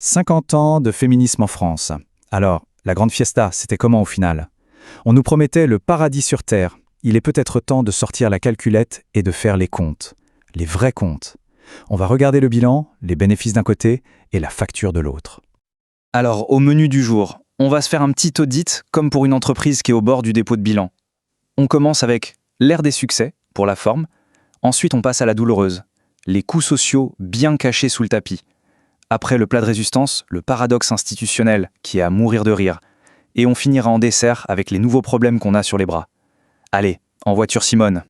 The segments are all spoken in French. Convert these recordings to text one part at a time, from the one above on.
50 ans de féminisme en France. Alors, la grande fiesta, c'était comment au final? On nous promettait le paradis sur Terre. Il est peut-être temps de sortir la calculette et de faire les comptes. Les vrais comptes. On va regarder le bilan, les bénéfices d'un côté et la facture de l'autre. Alors, au menu du jour, on va se faire un petit audit comme pour une entreprise qui est au bord du dépôt de bilan. On commence avec l'ère des succès, pour la forme. Ensuite, on passe à la douloureuse. Les coûts sociaux bien cachés sous le tapis. Après le plat de résistance, le paradoxe institutionnel qui est à mourir de rire. Et on finira en dessert avec les nouveaux problèmes qu'on a sur les bras. Allez, en voiture Simone.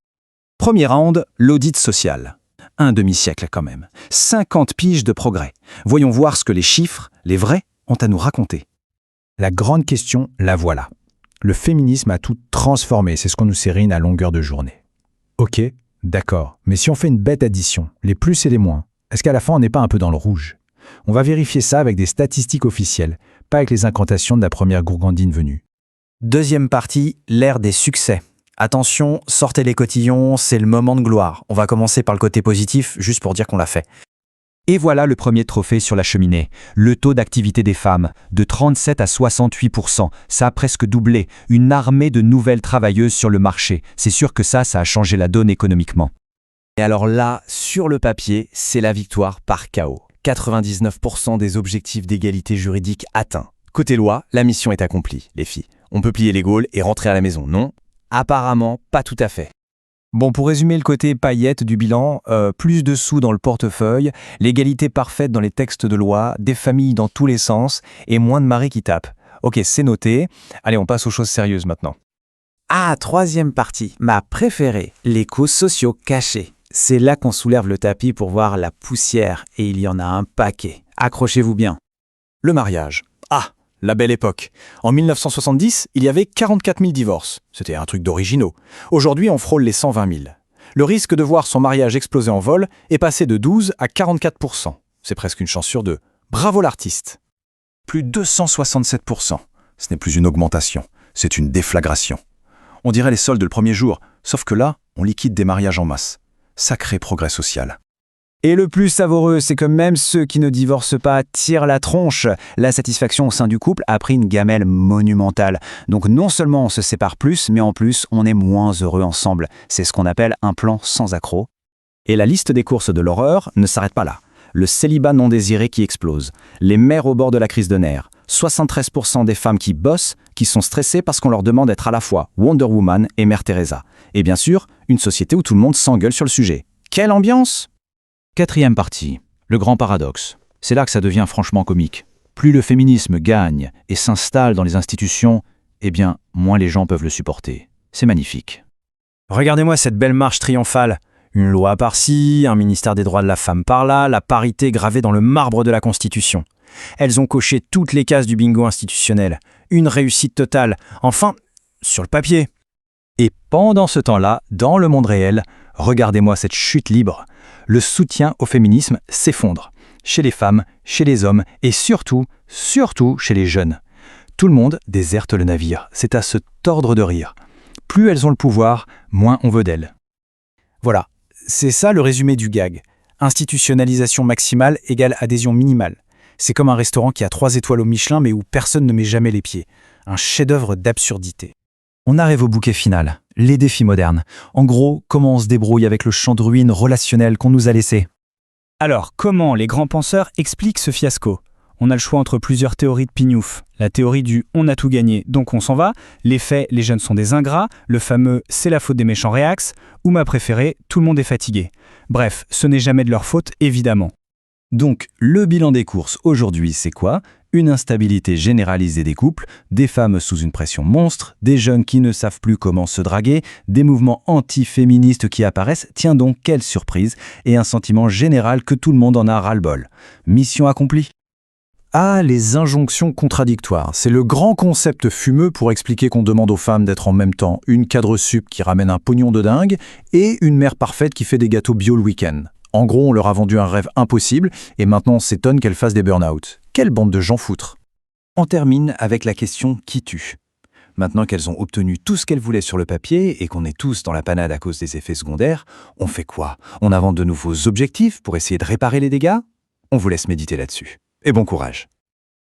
Premier round, l'audit social. Un demi-siècle quand même. 50 piges de progrès. Voyons voir ce que les chiffres, les vrais, ont à nous raconter. La grande question, la voilà. Le féminisme a tout transformé, c'est ce qu'on nous sérine à longueur de journée. Ok, d'accord, mais si on fait une bête addition, les plus et les moins, est-ce qu'à la fin on n'est pas un peu dans le rouge? On va vérifier ça avec des statistiques officielles, pas avec les incantations de la première gourgandine venue. Deuxième partie, l'ère des succès. Attention, sortez les cotillons, c'est le moment de gloire. On va commencer par le côté positif, juste pour dire qu'on l'a fait. Et voilà le premier trophée sur la cheminée. Le taux d'activité des femmes, de 37 à 68%. Ça a presque doublé. Une armée de nouvelles travailleuses sur le marché. C'est sûr que ça a changé la donne économiquement. Et alors là, sur le papier, c'est la victoire par KO. 99% des objectifs d'égalité juridique atteints. Côté loi, la mission est accomplie, les filles. On peut plier les gaules et rentrer à la maison, non? Apparemment, pas tout à fait. Bon, pour résumer le côté paillette du bilan, plus de sous dans le portefeuille, l'égalité parfaite dans les textes de loi, des familles dans tous les sens et moins de maris qui tapent. Ok, c'est noté. Allez, on passe aux choses sérieuses maintenant. Ah, troisième partie, ma préférée, les coûts sociaux cachés. C'est là qu'on soulève le tapis pour voir la poussière, et il y en a un paquet. Accrochez-vous bien. Le mariage. Ah, la belle époque. En 1970, il y avait 44 000 divorces. C'était un truc d'originaux. Aujourd'hui, on frôle les 120 000. Le risque de voir son mariage exploser en vol est passé de 12 à 44%. C'est presque une chance sur deux. Bravo l'artiste. Plus 267%. Ce n'est plus une augmentation, c'est une déflagration. On dirait les soldes le premier jour, sauf que là, on liquide des mariages en masse. Sacré progrès social. Et le plus savoureux, c'est que même ceux qui ne divorcent pas tirent la tronche. La satisfaction au sein du couple a pris une gamelle monumentale. Donc non seulement on se sépare plus, mais en plus on est moins heureux ensemble. C'est ce qu'on appelle un plan sans accroc. Et la liste des courses de l'horreur ne s'arrête pas là. Le célibat non désiré qui explose. Les mères au bord de la crise de nerfs. 73% des femmes qui bossent, qui sont stressées parce qu'on leur demande d'être à la fois Wonder Woman et Mère Teresa. Et bien sûr, une société où tout le monde s'engueule sur le sujet. Quelle ambiance! Quatrième partie, le grand paradoxe. C'est là que ça devient franchement comique. Plus le féminisme gagne et s'installe dans les institutions, eh bien, moins les gens peuvent le supporter. C'est magnifique. Regardez-moi cette belle marche triomphale. Une loi par-ci, un ministère des droits de la femme par-là, la parité gravée dans le marbre de la Constitution. Elles ont coché toutes les cases du bingo institutionnel. Une réussite totale. Enfin, sur le papier. Et pendant ce temps-là, dans le monde réel, regardez-moi cette chute libre. Le soutien au féminisme s'effondre. Chez les femmes, chez les hommes et surtout chez les jeunes. Tout le monde déserte le navire. C'est à se tordre de rire. Plus elles ont le pouvoir, moins on veut d'elles. Voilà, c'est ça le résumé du gag. Institutionnalisation maximale égale adhésion minimale. C'est comme un restaurant qui a 3 étoiles au Michelin mais où personne ne met jamais les pieds. Un chef-d'œuvre d'absurdité. On arrive au bouquet final, les défis modernes. En gros, comment on se débrouille avec le champ de ruines relationnel qu'on nous a laissé. Alors, comment les grands penseurs expliquent ce fiasco? On a le choix entre plusieurs théories de pignouf. La théorie du « on a tout gagné, donc on s'en va », les faits « les jeunes sont des ingrats », le fameux « c'est la faute des méchants réax », ou ma préférée « tout le monde est fatigué ». Bref, ce n'est jamais de leur faute, évidemment. Donc, le bilan des courses aujourd'hui, c'est quoi? Une instabilité généralisée des couples, des femmes sous une pression monstre, des jeunes qui ne savent plus comment se draguer, des mouvements anti-féministes qui apparaissent, tiens donc quelle surprise, et un sentiment général que tout le monde en a ras-le-bol. Mission accomplie. Ah, les injonctions contradictoires. C'est le grand concept fumeux pour expliquer qu'on demande aux femmes d'être en même temps une cadre sup qui ramène un pognon de dingue et une mère parfaite qui fait des gâteaux bio le week-end. En gros, on leur a vendu un rêve impossible et maintenant on s'étonne qu'elles fassent des burn-out. Quelle bande de gens foutres! On termine avec la question qui tue. Maintenant qu'elles ont obtenu tout ce qu'elles voulaient sur le papier et qu'on est tous dans la panade à cause des effets secondaires, on fait quoi? On invente de nouveaux objectifs pour essayer de réparer les dégâts? On vous laisse méditer là-dessus. et bon courage.